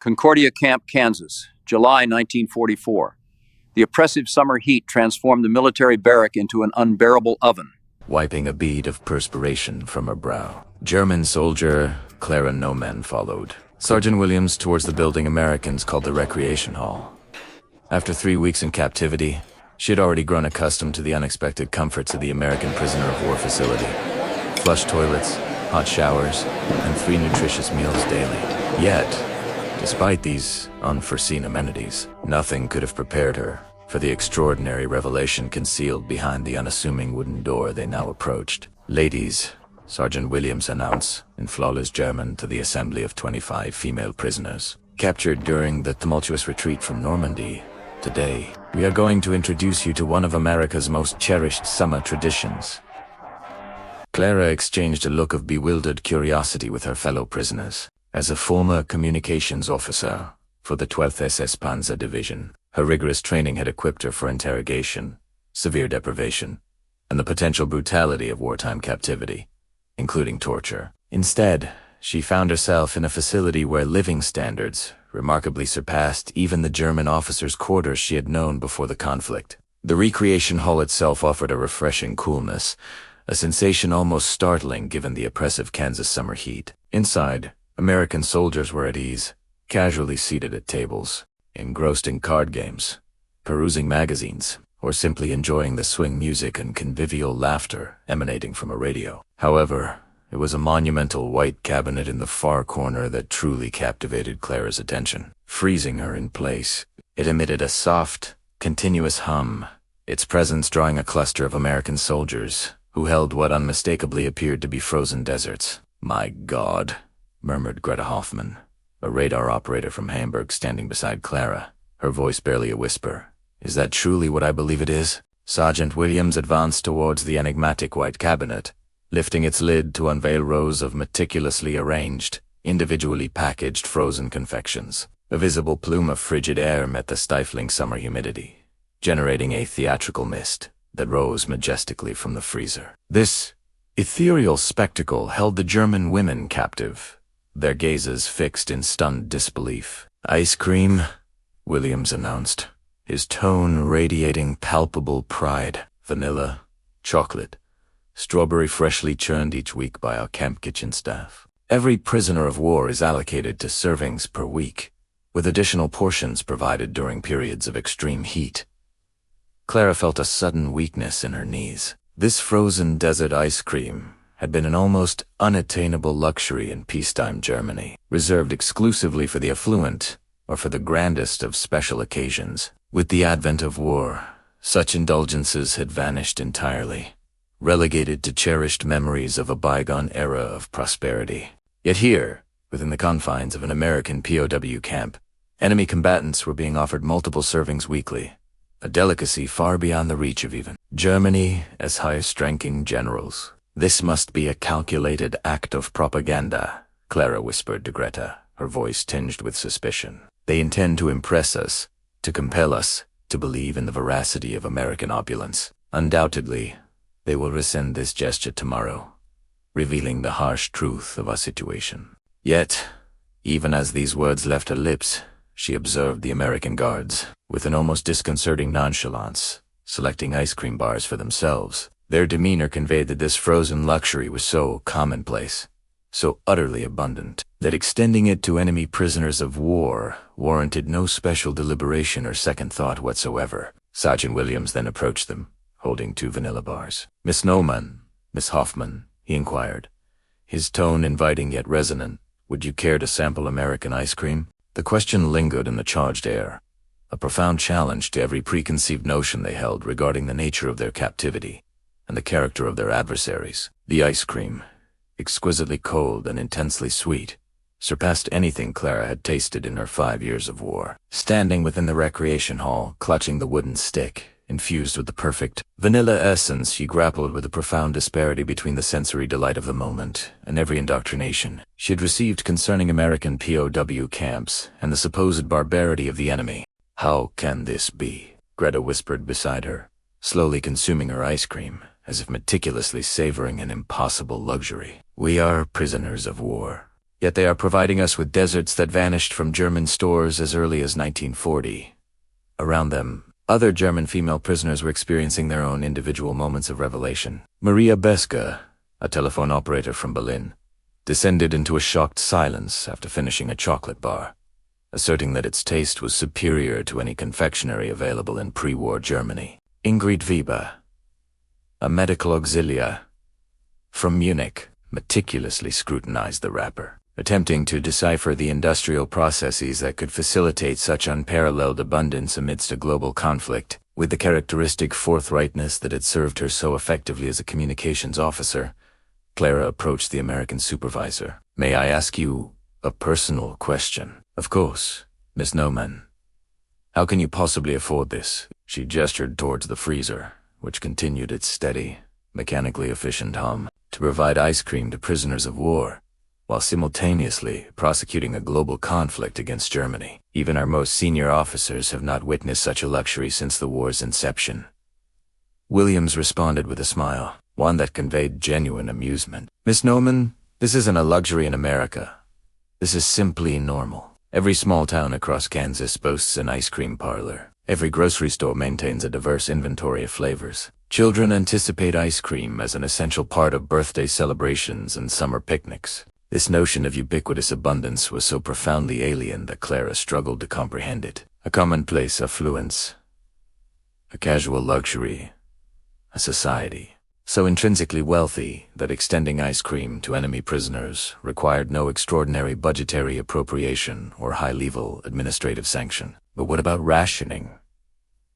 Concordia Camp, Kansas, July 1944. The oppressive summer heat transformed the military barrack into an unbearable oven. Wiping a bead of perspiration from her brow, German soldier Clara Noman followed Sergeant Williams towards the building Americans called the Recreation Hall. After 3 weeks in captivity, she had already grown accustomed to the unexpected comforts of the American prisoner of war facility. Flush toilets, hot showers, and 3 nutritious meals daily. Yet, despite these unforeseen amenities, nothing could have prepared her for the extraordinary revelation concealed behind the unassuming wooden door they now approached. "Ladies," Sergeant Williams announced in flawless German to the assembly of 25 female prisoners, captured during the tumultuous retreat from Normandy. "Today, we are going to introduce you to one of America's most cherished summer traditions." Clara exchanged a look of bewildered curiosity with her fellow prisoners. As a former communications officer for the 12th SS Panzer Division, her rigorous training had equipped her for interrogation, severe deprivation, and the potential brutality of wartime captivity, including torture. Instead, she found herself in a facility where living standards remarkably surpassed even the German officers' quarters she had known before the conflict. The recreation hall itself offered a refreshing coolness, a sensation almost startling given the oppressive Kansas summer heat. Inside, American soldiers were at ease, casually seated at tables, engrossed in card games, perusing magazines, or simply enjoying the swing music and convivial laughter emanating from a radio. However, it was a monumental white cabinet in the far corner that truly captivated Clara's attention. Freezing her in place, it emitted a soft, continuous hum, its presence drawing a cluster of American soldiers who held what unmistakably appeared to be frozen deserts. "My God," murmured Greta Hoffman, a radar operator from Hamburg standing beside Clara, her voice barely a whisper. "Is that truly what I believe it is?" Sergeant Williams advanced towards the enigmatic white cabinet, lifting its lid to unveil rows of meticulously arranged, individually packaged frozen confections. A visible plume of frigid air met the stifling summer humidity, generating a theatrical mist that rose majestically from the freezer. This ethereal spectacle held the German women captive, their gazes fixed in stunned disbelief. "Ice cream," Williams announced, his tone radiating palpable pride. "Vanilla, chocolate, strawberry freshly churned each week by our camp kitchen staff. Every prisoner of war is allocated to servings per week, with additional portions provided during periods of extreme heat." Clara felt a sudden weakness in her knees. This frozen desert ice cream had been an almost unattainable luxury in peacetime Germany, reserved exclusively for the affluent or for the grandest of special occasions. With the advent of war, such indulgences had vanished entirely, relegated to cherished memories of a bygone era of prosperity. Yet here, within the confines of an American POW camp, enemy combatants were being offered multiple servings weekly, a delicacy far beyond the reach of even Germany as highest-ranking generals. "This must be a calculated act of propaganda," Clara whispered to Greta, her voice tinged with suspicion. "They intend to impress us, to compel us to believe in the veracity of American opulence. Undoubtedly, they will rescind this gesture tomorrow, revealing the harsh truth of our situation." Yet, even as these words left her lips, she observed the American guards, with an almost disconcerting nonchalance, selecting ice cream bars for themselves. Their demeanor conveyed that this frozen luxury was so commonplace, so utterly abundant, that extending it to enemy prisoners of war warranted no special deliberation or second thought whatsoever. Sergeant Williams then approached them, holding 2 vanilla bars. "Miss Noman, Miss Hoffman," he inquired, his tone inviting yet resonant, "would you care to sample American ice cream?" The question lingered in the charged air, a profound challenge to every preconceived notion they held regarding the nature of their captivity and the character of their adversaries. The ice cream, exquisitely cold and intensely sweet, surpassed anything Clara had tasted in her 5 years of war. Standing within the recreation hall, clutching the wooden stick, infused with the perfect vanilla essence, she grappled with the profound disparity between the sensory delight of the moment and every indoctrination she had received concerning American POW camps and the supposed barbarity of the enemy. "How can this be?" Greta whispered beside her, slowly consuming her ice cream, as if meticulously savoring an impossible luxury. "We are prisoners of war," Yet they are providing us with desserts that vanished from German stores as early as 1940. Around them, other German female prisoners were experiencing their own individual moments of revelation. Maria Beske, a telephone operator from Berlin, descended into a shocked silence after finishing a chocolate bar, asserting that its taste was superior to any confectionery available in pre-war Germany. Ingrid Weber, a medical auxiliar from Munich, meticulously scrutinized the wrapper, attempting to decipher the industrial processes that could facilitate such unparalleled abundance amidst a global conflict. With the characteristic forthrightness that had served her so effectively as a communications officer, Clara approached the American supervisor. "May I ask you a personal question?" "Of course, Miss Noman. How can you possibly afford this?" She gestured towards the freezer, which continued its steady, mechanically efficient hum, to provide ice cream to prisoners of war, while simultaneously prosecuting a global conflict against Germany. Even our most senior officers have not witnessed such a luxury since the war's inception. Williams responded with a smile, one that conveyed genuine amusement. "Miss Noman, this isn't a luxury in America. This is simply normal. Every small town across Kansas boasts an ice cream parlor. Every grocery store maintains a diverse inventory of flavors. Children anticipate ice cream as an essential part of birthday celebrations and summer picnics." This notion of ubiquitous abundance was so profoundly alien that Clara struggled to comprehend it. A commonplace affluence, a casual luxury, a society so intrinsically wealthy that extending ice cream to enemy prisoners required no extraordinary budgetary appropriation or high-level administrative sanction. "But what about rationing?"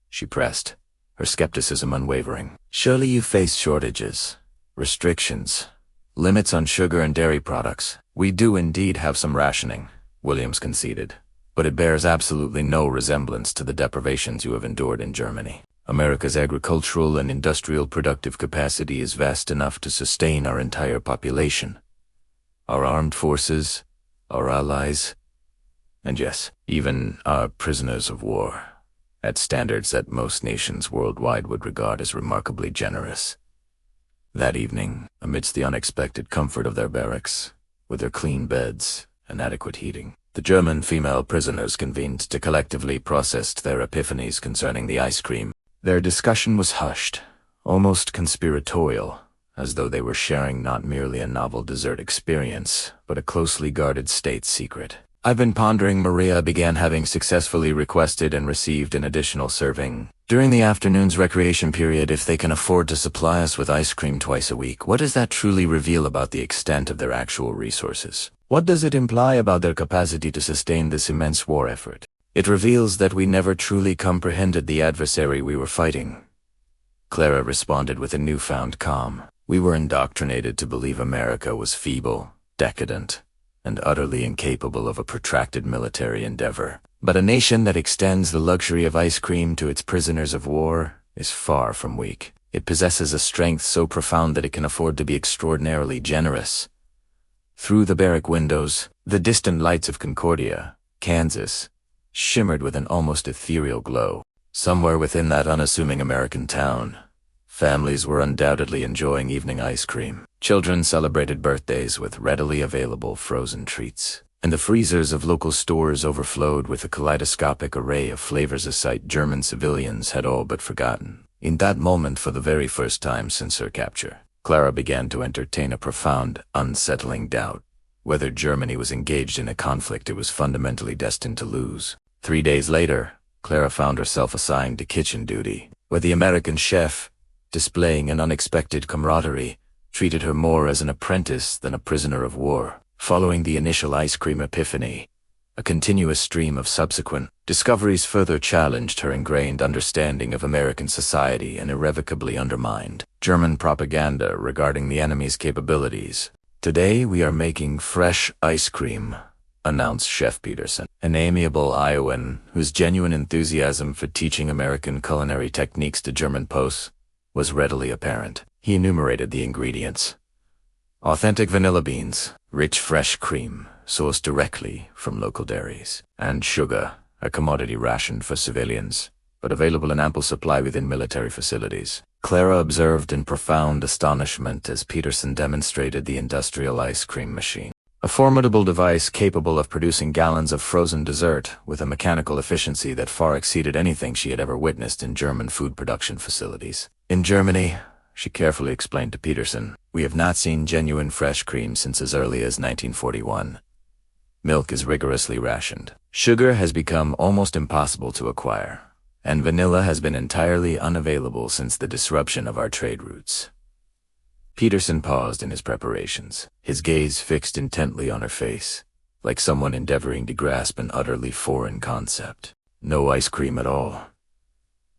she pressed, her skepticism unwavering. "Surely you face shortages, restrictions, limits on sugar and dairy products." "We do indeed have some rationing," Williams conceded, "but it bears absolutely no resemblance to the deprivations you have endured in Germany. America's agricultural and industrial productive capacity is vast enough to sustain our entire population, our armed forces, our allies, and yes, even our prisoners of war, at standards that most nations worldwide would regard as remarkably generous." That evening, amidst the unexpected comfort of their barracks, with their clean beds and adequate heating, the German female prisoners convened to collectively process their epiphanies concerning the ice cream. Their discussion was hushed, almost conspiratorial, as though they were sharing not merely a novel dessert experience, but a closely guarded state secret. "I've been pondering," Maria began, having successfully requested and received an additional serving during the afternoon's recreation period, "if they can afford to supply us with ice cream twice a week, what does that truly reveal about the extent of their actual resources? What does it imply about their capacity to sustain this immense war effort? It reveals that we never truly comprehended the adversary we were fighting." Clara responded with a newfound calm. "We were indoctrinated to believe America was feeble, decadent, and utterly incapable of a protracted military endeavor. But a nation that extends the luxury of ice cream to its prisoners of war is far from weak. It possesses a strength so profound that it can afford to be extraordinarily generous." Through the barrack windows, the distant lights of Concordia, Kansas, shimmered with an almost ethereal glow. Somewhere within that unassuming American town, families were undoubtedly enjoying evening ice cream. Children celebrated birthdays with readily available frozen treats, and the freezers of local stores overflowed with a kaleidoscopic array of flavors, a sight German civilians had all but forgotten. In that moment, for the very first time since her capture, Clara began to entertain a profound, unsettling doubt whether Germany was engaged in a conflict it was fundamentally destined to lose. 3 days later, Clara found herself assigned to kitchen duty, where the American chef, displaying an unexpected camaraderie, treated her more as an apprentice than a prisoner of war. Following the initial ice cream epiphany, a continuous stream of subsequent discoveries further challenged her ingrained understanding of American society and irrevocably undermined German propaganda regarding the enemy's capabilities. "Today we are making fresh ice cream," announced Chef Peterson, an amiable Iowan whose genuine enthusiasm for teaching American culinary techniques to German posts was readily apparent. He enumerated the ingredients: authentic vanilla beans, rich fresh cream, sourced directly from local dairies, and sugar, a commodity rationed for civilians, but available in ample supply within military facilities. Clara observed in profound astonishment as Peterson demonstrated the industrial ice cream machine. A formidable device capable of producing gallons of frozen dessert with a mechanical efficiency that far exceeded anything she had ever witnessed in German food production facilities. In Germany, she carefully explained to Peterson, we have not seen genuine fresh cream since as early as 1941. Milk is rigorously rationed. Sugar has become almost impossible to acquire, and vanilla has been entirely unavailable since the disruption of our trade routes. Peterson paused in his preparations, his gaze fixed intently on her face, like someone endeavoring to grasp an utterly foreign concept. No ice cream at all.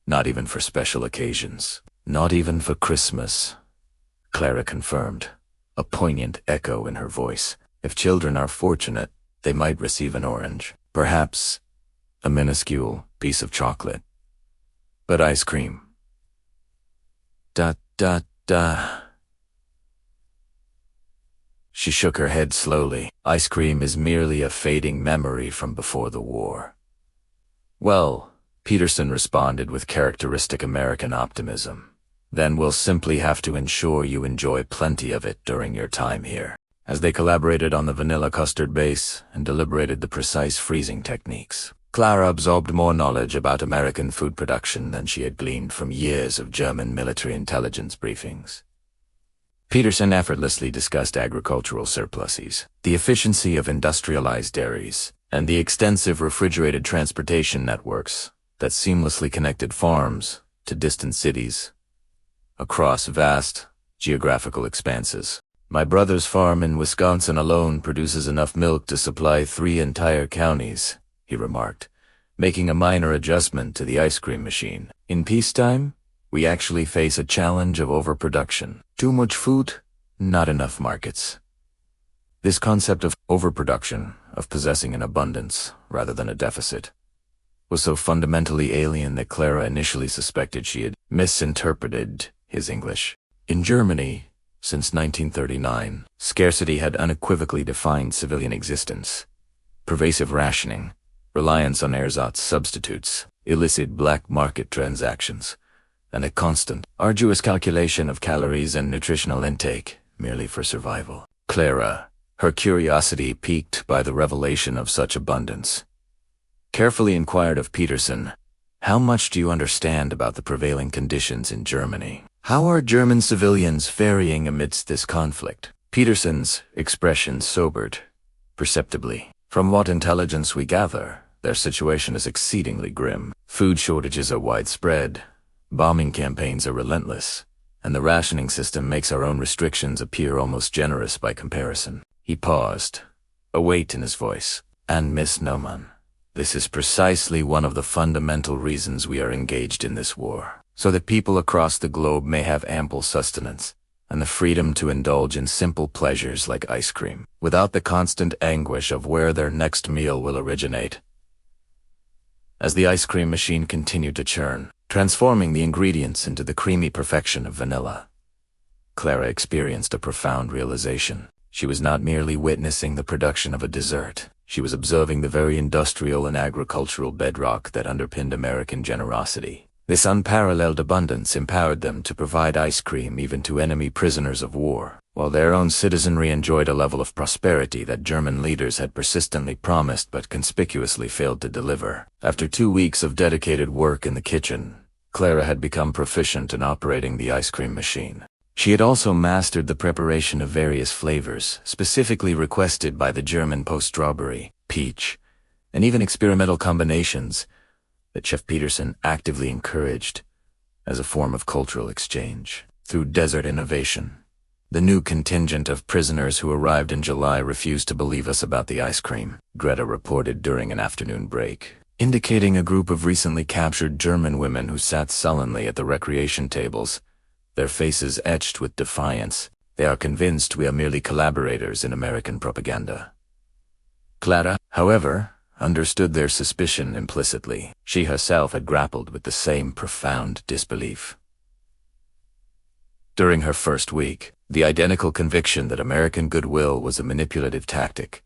Not even for special occasions. Not even for Christmas. Clara confirmed, a poignant echo in her voice. If children are fortunate, they might receive an orange. Perhaps a minuscule piece of chocolate. But ice cream. Da. She shook her head slowly. Ice cream is merely a fading memory from before the war. Well, Peterson responded with characteristic American optimism. Then we'll simply have to ensure you enjoy plenty of it during your time here. As they collaborated on the vanilla custard base and deliberated the precise freezing techniques, Clara absorbed more knowledge about American food production than she had gleaned from years of German military intelligence briefings. Peterson effortlessly discussed agricultural surpluses, the efficiency of industrialized dairies, and the extensive refrigerated transportation networks that seamlessly connected farms to distant cities across vast geographical expanses. My brother's farm in Wisconsin alone produces enough milk to supply 3 entire counties, he remarked, making a minor adjustment to the ice cream machine. In peacetime, we actually face a challenge of overproduction. Too much food, not enough markets. This concept of overproduction, of possessing an abundance rather than a deficit, was so fundamentally alien that Clara initially suspected she had misinterpreted his English. In Germany, since 1939, scarcity had unequivocally defined civilian existence. Pervasive rationing, reliance on ersatz substitutes, illicit black market transactions, and a constant, arduous calculation of calories and nutritional intake, merely for survival. Clara, her curiosity piqued by the revelation of such abundance, carefully inquired of Peterson, how much do you understand about the prevailing conditions in Germany? How are German civilians faring amidst this conflict? Peterson's expression sobered, perceptibly. From what intelligence we gather, their situation is exceedingly grim. Food shortages are widespread, bombing campaigns are relentless, and the rationing system makes our own restrictions appear almost generous by comparison. He paused, a weight in his voice. And Miss Noman, this is precisely one of the fundamental reasons we are engaged in this war, so that people across the globe may have ample sustenance and the freedom to indulge in simple pleasures like ice cream, without the constant anguish of where their next meal will originate. As the ice cream machine continued to churn, transforming the ingredients into the creamy perfection of vanilla, Clara experienced a profound realization. She was not merely witnessing the production of a dessert. She was observing the very industrial and agricultural bedrock that underpinned American generosity. This unparalleled abundance empowered them to provide ice cream even to enemy prisoners of war, while their own citizenry enjoyed a level of prosperity that German leaders had persistently promised but conspicuously failed to deliver. After 2 weeks of dedicated work in the kitchen, Clara had become proficient in operating the ice cream machine. She had also mastered the preparation of various flavors, specifically requested by the German post-strawberry, peach, and even experimental combinations that Chef Peterson actively encouraged as a form of cultural exchange. Through desert innovation, the new contingent of prisoners who arrived in July refused to believe us about the ice cream, Greta reported during an afternoon break, indicating a group of recently captured German women who sat sullenly at the recreation tables, their faces etched with defiance. They are convinced we are merely collaborators in American propaganda. Clara, however, understood their suspicion implicitly. She herself had grappled with the same profound disbelief. During her first week, the identical conviction that American goodwill was a manipulative tactic,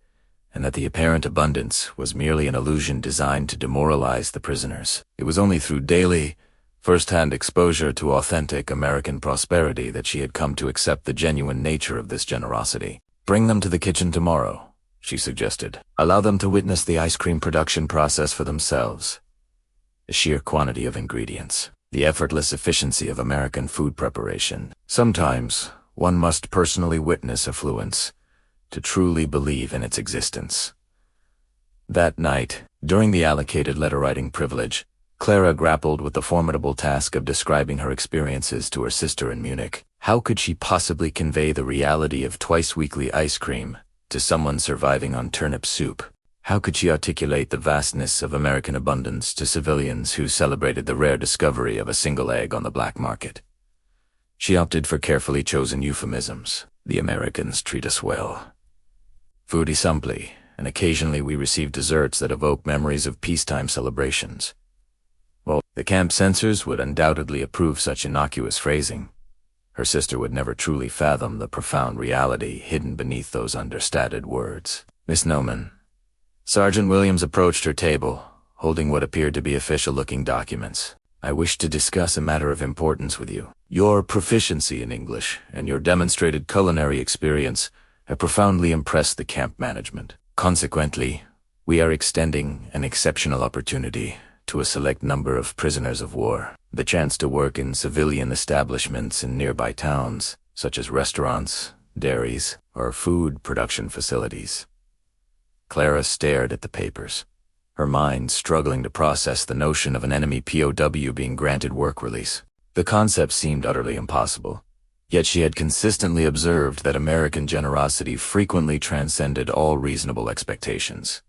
and that the apparent abundance was merely an illusion designed to demoralize the prisoners. It was only through daily, first-hand exposure to authentic American prosperity that she had come to accept the genuine nature of this generosity. Bring them to the kitchen tomorrow, she suggested. Allow them to witness the ice cream production process for themselves. The sheer quantity of ingredients, the effortless efficiency of American food preparation. Sometimes, one must personally witness affluence to truly believe in its existence. That night, during the allocated letter-writing privilege, Clara grappled with the formidable task of describing her experiences to her sister in Munich. How could she possibly convey the reality of twice-weekly ice cream to someone surviving on turnip soup? How could she articulate the vastness of American abundance to civilians who celebrated the rare discovery of a single egg on the black market? She opted for carefully chosen euphemisms. The Americans treat us well. Foodie simply, and occasionally we receive desserts that evoke memories of peacetime celebrations. Well, the camp censors would undoubtedly approve such innocuous phrasing. Her sister would never truly fathom the profound reality hidden beneath those understated words. Miss Noman. Sergeant Williams approached her table, holding what appeared to be official-looking documents. I wish to discuss a matter of importance with you. Your proficiency in English and your demonstrated culinary experience have profoundly impressed the camp management. Consequently, we are extending an exceptional opportunity to a select number of prisoners of war, the chance to work in civilian establishments in nearby towns, such as restaurants, dairies, or food production facilities. Clara stared at the papers, her mind struggling to process the notion of an enemy POW being granted work release. The concept seemed utterly impossible, yet she had consistently observed that American generosity frequently transcended all reasonable expectations.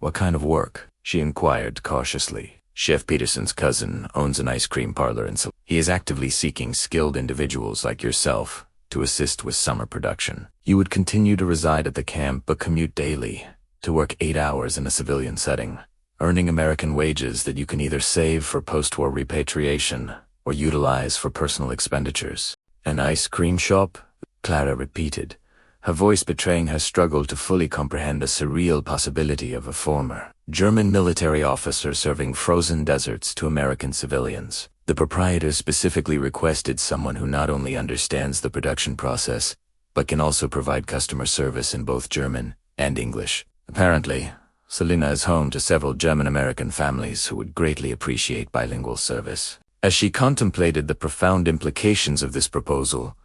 What kind of work? She inquired cautiously. Chef Peterson's cousin owns an ice cream parlor and he is actively seeking skilled individuals like yourself to assist with summer production. You would continue to reside at the camp but commute daily to work 8 hours in a civilian setting, earning American wages that you can either save for post-war repatriation or utilize for personal expenditures. An ice cream shop? Clara repeated, her voice betraying her struggle to fully comprehend the surreal possibility of a former German military officer serving frozen desserts to American civilians. The proprietor specifically requested someone who not only understands the production process, but can also provide customer service in both German and English. Apparently, Selina is home to several German-American families who would greatly appreciate bilingual service. As she contemplated the profound implications of this proposal,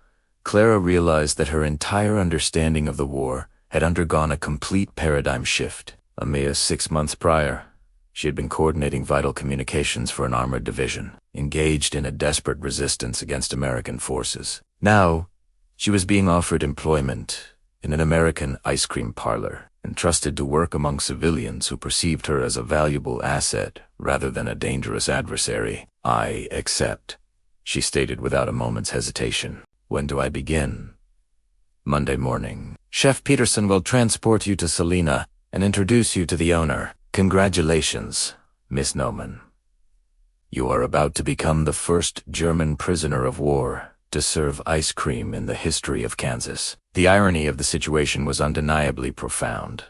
Clara realized that her entire understanding of the war had undergone a complete paradigm shift. A mere 6 months prior, she had been coordinating vital communications for an armored division, engaged in a desperate resistance against American forces. Now, she was being offered employment in an American ice cream parlor, entrusted to work among civilians who perceived her as a valuable asset rather than a dangerous adversary. I accept, she stated without a moment's hesitation. When do I begin? Monday morning. Chef Peterson will transport you to Selina and introduce you to the owner. Congratulations, Miss Noman. You are about to become the first German prisoner of war to serve ice cream in the history of Kansas. The irony of the situation was undeniably profound.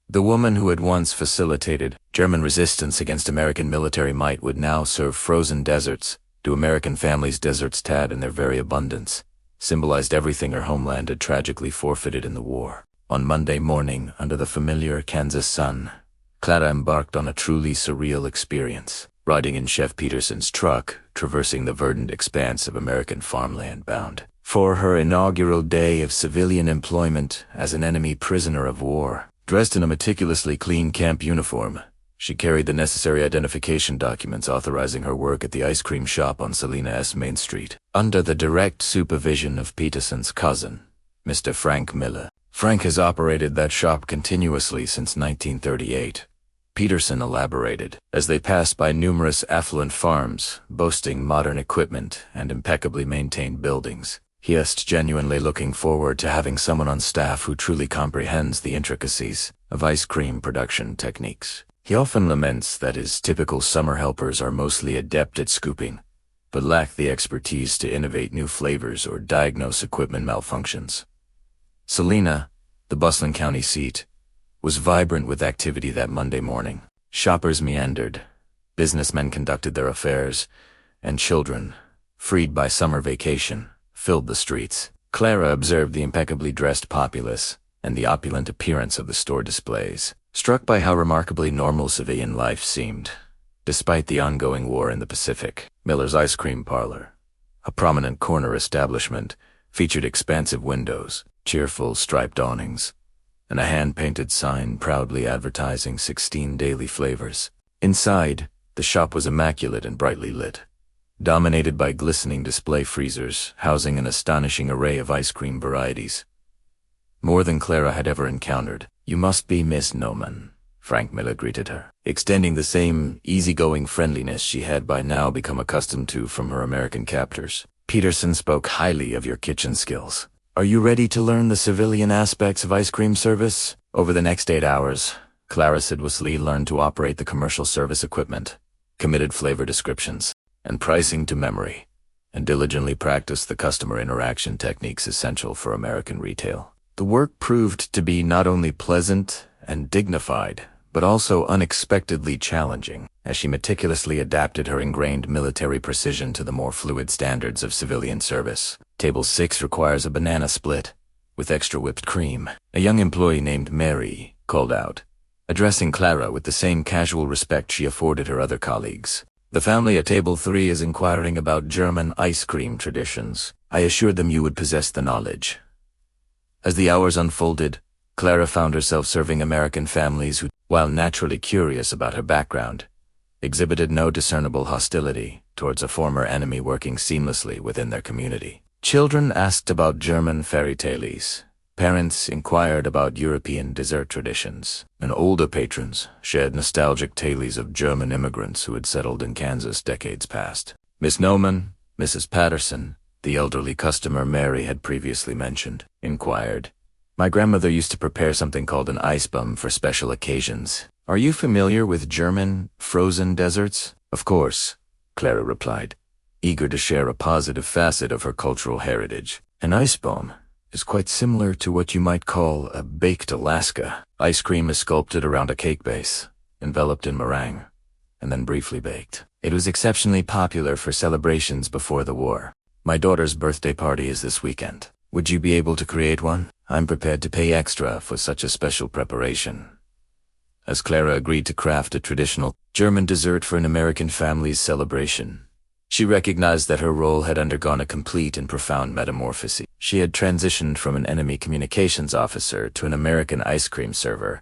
The woman who had once facilitated German resistance against American military might would now serve frozen desserts to American families. Desserts, tad in their very abundance, symbolized everything her homeland had tragically forfeited in the war. On Monday morning, under the familiar Kansas sun, Clara embarked on a truly surreal experience, riding in Chef Peterson's truck, traversing the verdant expanse of American farmland bound for her inaugural day of civilian employment as an enemy prisoner of war. Dressed in a meticulously clean camp uniform, she carried the necessary identification documents authorizing her work at the ice cream shop on Selina S. Main Street, under the direct supervision of Peterson's cousin, Mr. Frank Miller. Frank has operated that shop continuously since 1938. Peterson elaborated, as they passed by numerous affluent farms, boasting modern equipment and impeccably maintained buildings. He is genuinely looking forward to having someone on staff who truly comprehends the intricacies of ice cream production techniques. He often laments that his typical summer helpers are mostly adept at scooping, but lack the expertise to innovate new flavors or diagnose equipment malfunctions. Selina, the bustling county seat, was vibrant with activity that Monday morning. Shoppers meandered, businessmen conducted their affairs, and children, freed by summer vacation, filled the streets. Clara observed the impeccably dressed populace, and the opulent appearance of the store displays, struck by how remarkably normal civilian life seemed, despite the ongoing war in the Pacific. Miller's Ice Cream Parlor, a prominent corner establishment, featured expansive windows, cheerful striped awnings, and a hand-painted sign proudly advertising 16 daily flavors. Inside, the shop was immaculate and brightly lit, dominated by glistening display freezers housing an astonishing array of ice cream varieties. More than Clara had ever encountered. "You must be Miss Noman," Frank Miller greeted her, extending the same easygoing friendliness she had by now become accustomed to from her American captors. "Peterson spoke highly of your kitchen skills. Are you ready to learn the civilian aspects of ice cream service?" Over the next 8 hours, Clara assiduously learned to operate the commercial service equipment, committed flavor descriptions and pricing to memory, and diligently practiced the customer interaction techniques essential for American retail. The work proved to be not only pleasant and dignified, but also unexpectedly challenging, as she meticulously adapted her ingrained military precision to the more fluid standards of civilian service. Table 6 requires a banana split, with extra whipped cream. A young employee named Mary called out, addressing Clara with the same casual respect she afforded her other colleagues. "The family at Table 3 is inquiring about German ice cream traditions. I assured them you would possess the knowledge." As the hours unfolded, Clara found herself serving American families who, while naturally curious about her background, exhibited no discernible hostility towards a former enemy working seamlessly within their community. Children asked about German fairy tales. Parents inquired about European dessert traditions, and older patrons shared nostalgic tales of German immigrants who had settled in Kansas decades past. Miss Noman, Mrs. Patterson, the elderly customer Mary had previously mentioned, inquired, "My grandmother used to prepare something called an ice bum for special occasions. Are you familiar with German frozen desserts?" "Of course," Clara replied, eager to share a positive facet of her cultural heritage. "An ice bum is quite similar to what you might call a baked Alaska. Ice cream is sculpted around a cake base, enveloped in meringue, and then briefly baked. It was exceptionally popular for celebrations before the war. My daughter's birthday party is this weekend. Would you be able to create one? I'm prepared to pay extra for such a special preparation." As Clara agreed to craft a traditional German dessert for an American family's celebration, she recognized that her role had undergone a complete and profound metamorphosis. She had transitioned from an enemy communications officer to an American ice cream server,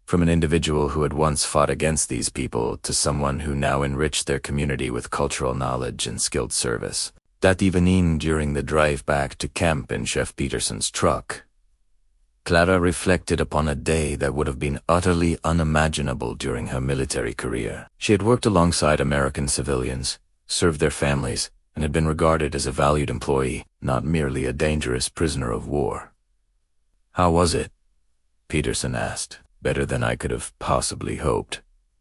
from an individual who had once fought against these people to someone who now enriched their community with cultural knowledge and skilled service. That evening, during the drive back to camp in Chef Peterson's truck, Clara reflected upon a day that would have been utterly unimaginable during her military career. She had worked alongside American civilians, served their families, and had been regarded as a valued employee, not merely a dangerous prisoner of war. "How was it?" Peterson asked. "Better than I could have possibly hoped,"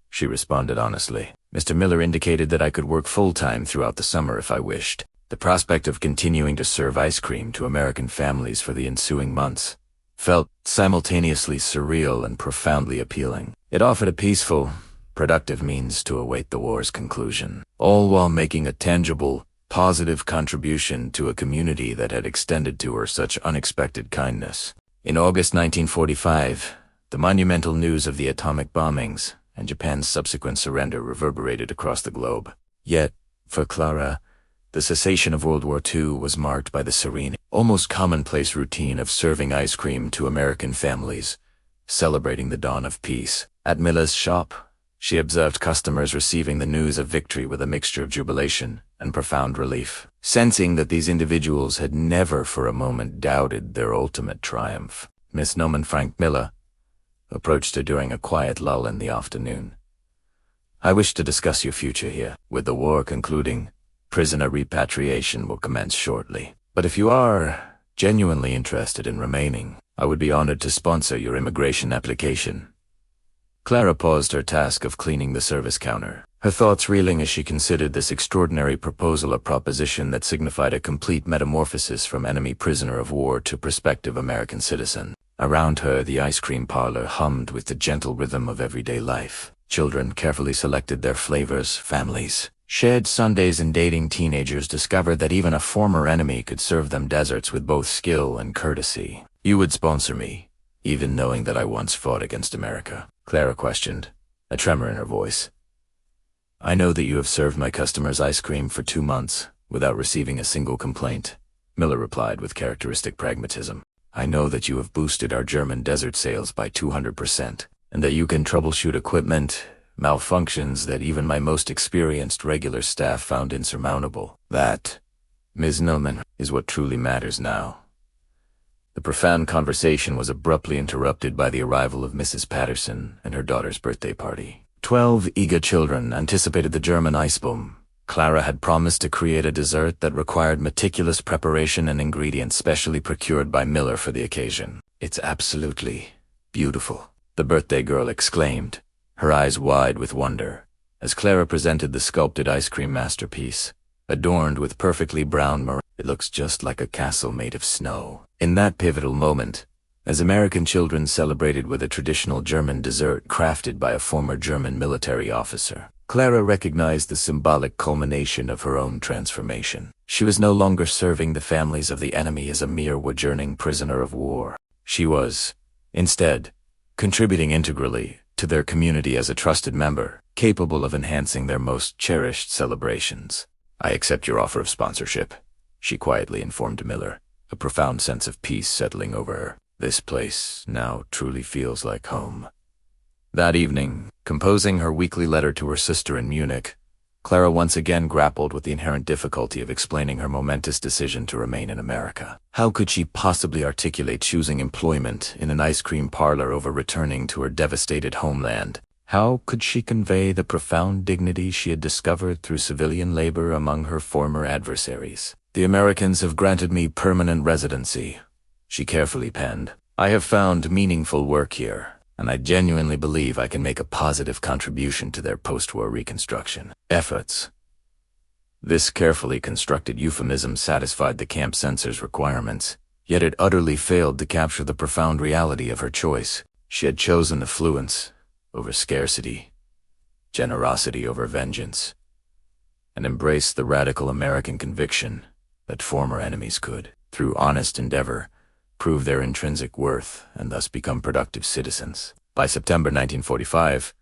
she responded honestly. "Mr. Miller indicated that I could work full-time throughout the summer if I wished. The prospect of continuing to serve ice cream to American families for the ensuing months felt simultaneously surreal and profoundly appealing. It offered a peaceful, productive means to await the war's conclusion, all while making a tangible, positive contribution to a community that had extended to her such unexpected kindness. In August 1945, the monumental news of the atomic bombings and Japan's subsequent surrender reverberated across the globe. Yet, for Clara, the cessation of World War II was marked by the serene, almost commonplace routine of serving ice cream to American families, celebrating the dawn of peace. At Miller's shop, she observed customers receiving the news of victory with a mixture of jubilation and profound relief, sensing that these individuals had never for a moment doubted their ultimate triumph. Miss Noman Frank Miller approached her during a quiet lull in the afternoon. "I wish to discuss your future here. With the war concluding, prisoner repatriation will commence shortly. But if you are genuinely interested in remaining, I would be honored to sponsor your immigration application." Clara paused her task of cleaning the service counter, her thoughts reeling as she considered this extraordinary proposal, a proposition that signified a complete metamorphosis from enemy prisoner of war to prospective American citizen. Around her, the ice cream parlor hummed with the gentle rhythm of everyday life. Children carefully selected their flavors, families shared sundaes, and dating teenagers discovered that even a former enemy could serve them desserts with both skill and courtesy. "You would sponsor me, even knowing that I once fought against America? Clara questioned, a tremor in her voice. I know that you have served my customers ice cream for 2 months without receiving a single complaint, Miller replied with characteristic pragmatism. I know that you have boosted our German desert sales by 200%, and that you can troubleshoot equipment, malfunctions that even my most experienced regular staff found insurmountable. That, Ms. Noman, is what truly matters now. The profound conversation was abruptly interrupted by the arrival of Mrs. Patterson and her daughter's birthday party. 12 eager children anticipated the German ice boom. Clara had promised to create a dessert that required meticulous preparation and ingredients specially procured by Miller for the occasion. It's absolutely beautiful, the birthday girl exclaimed, her eyes wide with wonder, as Clara presented the sculpted ice cream masterpiece. Adorned with perfectly brown meringue, it looks just like a castle made of snow. In that pivotal moment, as American children celebrated with a traditional German dessert crafted by a former German military officer, Clara recognized the symbolic culmination of her own transformation. She was no longer serving the families of the enemy as a mere wayjourning prisoner of war. She was, instead, contributing integrally to their community as a trusted member, capable of enhancing their most cherished celebrations. I accept your offer of sponsorship, she quietly informed Miller, a profound sense of peace settling over her. This place now truly feels like home. That evening, composing her weekly letter to her sister in Munich, Clara once again grappled with the inherent difficulty of explaining her momentous decision to remain in America. How could she possibly articulate choosing employment in an ice cream parlor over returning to her devastated homeland? How could she convey the profound dignity she had discovered through civilian labor among her former adversaries? The Americans have granted me permanent residency, she carefully penned. I have found meaningful work here, and I genuinely believe I can make a positive contribution to their post-war reconstruction efforts. This carefully constructed euphemism satisfied the camp censor's requirements, yet it utterly failed to capture the profound reality of her choice. She had chosen affluence over scarcity, generosity over vengeance, and embraced the radical American conviction that former enemies could, through honest endeavor, prove their intrinsic worth and thus become productive citizens. By September 1945,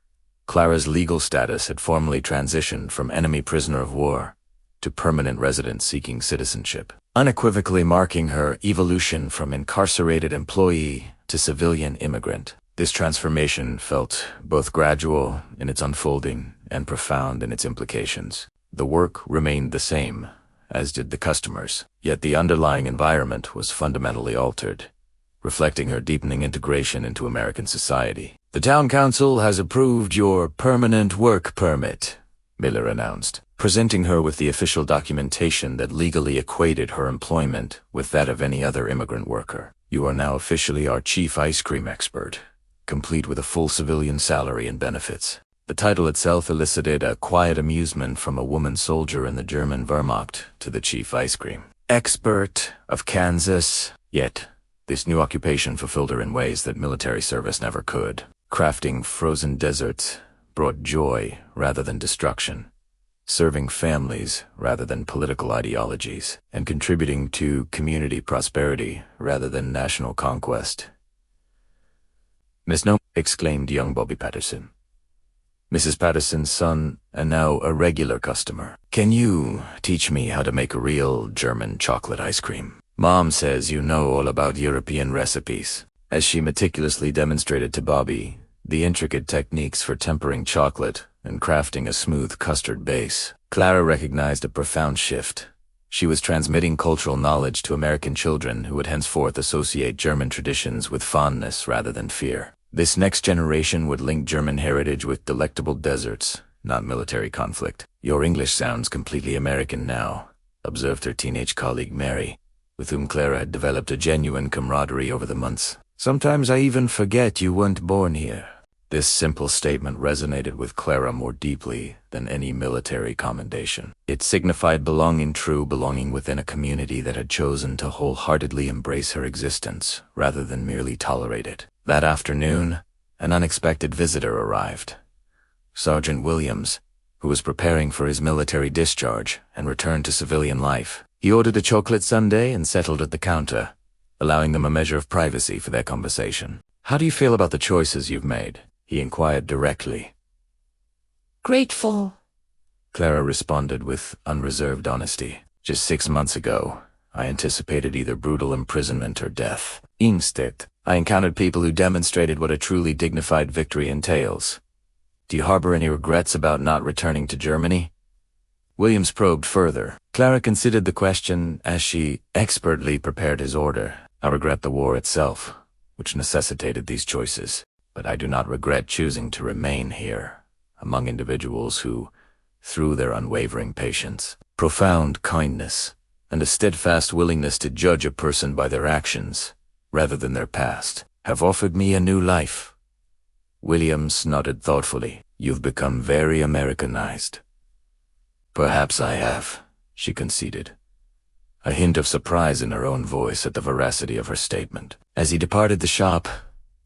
Clara's legal status had formally transitioned from enemy prisoner of war to permanent resident seeking citizenship, unequivocally marking her evolution from incarcerated employee to civilian immigrant. This transformation felt both gradual in its unfolding and profound in its implications. The work remained the same, as did the customers, yet the underlying environment was fundamentally altered, reflecting her deepening integration into American society. The town council has approved your permanent work permit, Miller announced, presenting her with the official documentation that legally equated her employment with that of any other immigrant worker. You are now officially our chief ice cream expert, complete with a full civilian salary and benefits. The title itself elicited a quiet amusement from a woman soldier in the German Wehrmacht to the chief ice cream expert of Kansas. Yet, this new occupation fulfilled her in ways that military service never could. Crafting frozen desserts brought joy rather than destruction, serving families rather than political ideologies, and contributing to community prosperity rather than national conquest. Miss No, exclaimed young Bobby Patterson, Mrs. Patterson's son, and now a regular customer. Can you teach me how to make a real German chocolate ice cream? Mom says you know all about European recipes. As she meticulously demonstrated to Bobby the intricate techniques for tempering chocolate and crafting a smooth custard base, Clara recognized a profound shift. She was transmitting cultural knowledge to American children who would henceforth associate German traditions with fondness rather than fear. This next generation would link German heritage with delectable desserts, not military conflict. Your English sounds completely American now, observed her teenage colleague Mary, with whom Clara had developed a genuine camaraderie over the months. Sometimes I even forget you weren't born here. This simple statement resonated with Clara more deeply than any military commendation. It signified true belonging within a community that had chosen to wholeheartedly embrace her existence rather than merely tolerate it. That afternoon, an unexpected visitor arrived. Sergeant Williams, who was preparing for his military discharge and return to civilian life. He ordered a chocolate sundae and settled at the counter, allowing them a measure of privacy for their conversation. How do you feel about the choices you've made? He inquired directly. Grateful. Clara responded with unreserved honesty. Just 6 months ago, I anticipated either brutal imprisonment or death. Instead, I encountered people who demonstrated what a truly dignified victory entails. Do you harbor any regrets about not returning to Germany? Williams probed further. Clara considered the question as she expertly prepared his order. I regret the war itself, which necessitated these choices, but I do not regret choosing to remain here, among individuals who, through their unwavering patience, profound kindness, and a steadfast willingness to judge a person by their actions, rather than their past, have offered me a new life. Williams nodded thoughtfully. You've become very Americanized. Perhaps I have, she conceded, a hint of surprise in her own voice at the veracity of her statement. As he departed the shop,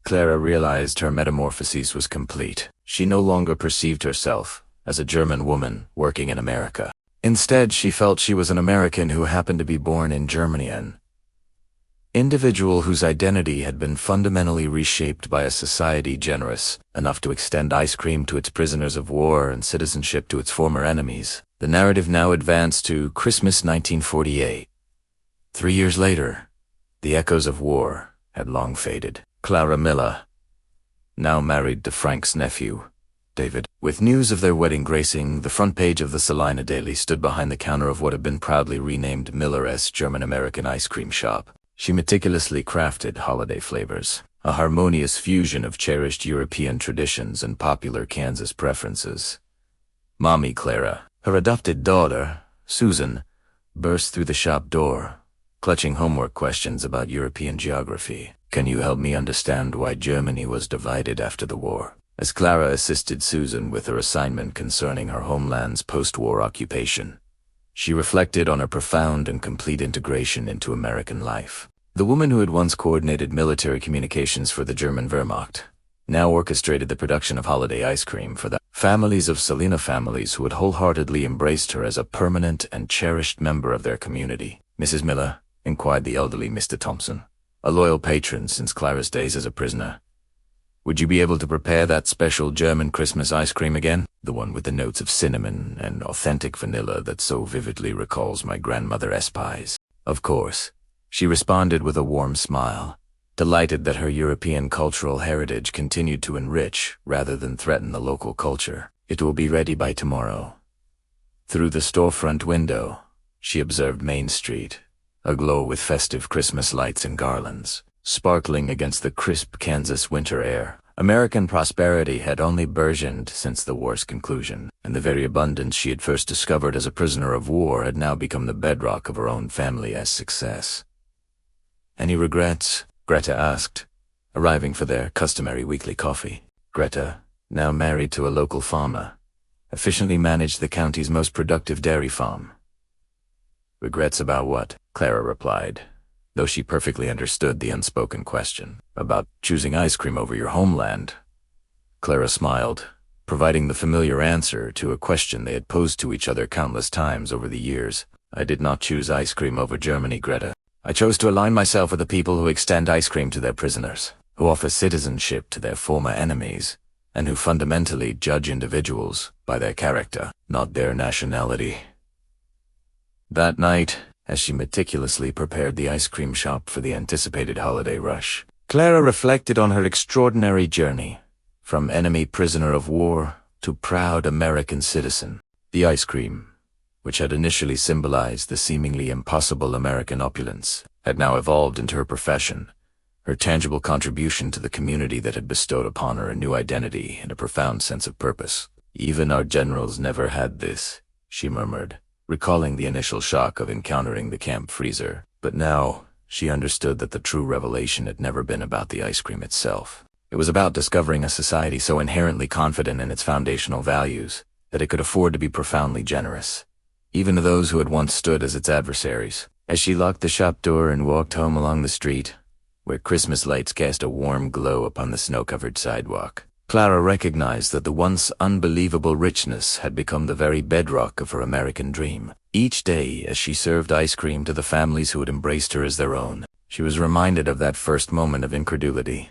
Clara realized her metamorphosis was complete. She no longer perceived herself as a German woman working in America. Instead, she felt she was an American who happened to be born in Germany, an individual whose identity had been fundamentally reshaped by a society generous enough to extend ice cream to its prisoners of war and citizenship to its former enemies. The narrative now advanced to Christmas 1948. 3 years later, the echoes of war had long faded. Clara Miller, now married to Frank's nephew, David, with news of their wedding gracing the front page of the Salina Daily, stood behind the counter of what had been proudly renamed Miller's German-American ice cream shop. She meticulously crafted holiday flavors, a harmonious fusion of cherished European traditions and popular Kansas preferences. Mommy Clara, her adopted daughter, Susan, burst through the shop door, clutching homework questions about European geography. Can you help me understand why Germany was divided after the war? As Clara assisted Susan with her assignment concerning her homeland's post-war occupation, she reflected on her profound and complete integration into American life. The woman who had once coordinated military communications for the German Wehrmacht now orchestrated the production of holiday ice cream for the families of Salina families who had wholeheartedly embraced her as a permanent and cherished member of their community. Mrs. Miller, inquired the elderly Mr. Thompson, a loyal patron since Clara's days as a prisoner. Would you be able to prepare that special German Christmas ice cream again? The one with the notes of cinnamon and authentic vanilla that so vividly recalls my grandmother's pies. Of course, she responded with a warm smile, delighted that her European cultural heritage continued to enrich rather than threaten the local culture. It will be ready by tomorrow. Through the storefront window, she observed Main Street, aglow with festive Christmas lights and garlands, sparkling against the crisp Kansas winter air. American prosperity had only burgeoned since the war's conclusion, and the very abundance she had first discovered as a prisoner of war had now become the bedrock of her own family's success. Any regrets? Greta asked, arriving for their customary weekly coffee. Greta, now married to a local farmer, efficiently managed the county's most productive dairy farm. Regrets about what? Clara replied, though she perfectly understood the unspoken question. About choosing ice cream over your homeland. Clara smiled, providing the familiar answer to a question they had posed to each other countless times over the years. I did not choose ice cream over Germany, Greta. I chose to align myself with the people who extend ice cream to their prisoners, who offer citizenship to their former enemies, and who fundamentally judge individuals by their character, not their nationality. That night, as she meticulously prepared the ice cream shop for the anticipated holiday rush, Clara reflected on her extraordinary journey, from enemy prisoner of war to proud American citizen. The ice cream, which had initially symbolized the seemingly impossible American opulence, had now evolved into her profession, her tangible contribution to the community that had bestowed upon her a new identity and a profound sense of purpose. Even our generals never had this, she murmured, recalling the initial shock of encountering the camp freezer. But now, she understood that the true revelation had never been about the ice cream itself. It was about discovering a society so inherently confident in its foundational values that it could afford to be profoundly generous, even to those who had once stood as its adversaries. As she locked the shop door and walked home along the street, where Christmas lights cast a warm glow upon the snow-covered sidewalk, Clara recognized that the once unbelievable richness had become the very bedrock of her American dream. Each day, as she served ice cream to the families who had embraced her as their own, she was reminded of that first moment of incredulity,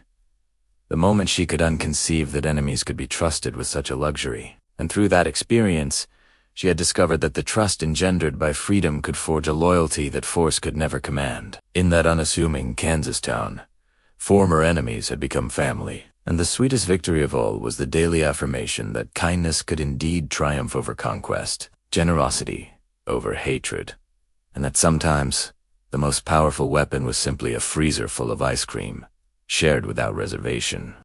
The moment she could unconceive that enemies could be trusted with such a luxury. And through that experience, she had discovered that the trust engendered by freedom could forge a loyalty that force could never command. In that unassuming Kansas town, former enemies had become family, and the sweetest victory of all was the daily affirmation that kindness could indeed triumph over conquest, generosity over hatred, and that sometimes the most powerful weapon was simply a freezer full of ice cream, shared without reservation.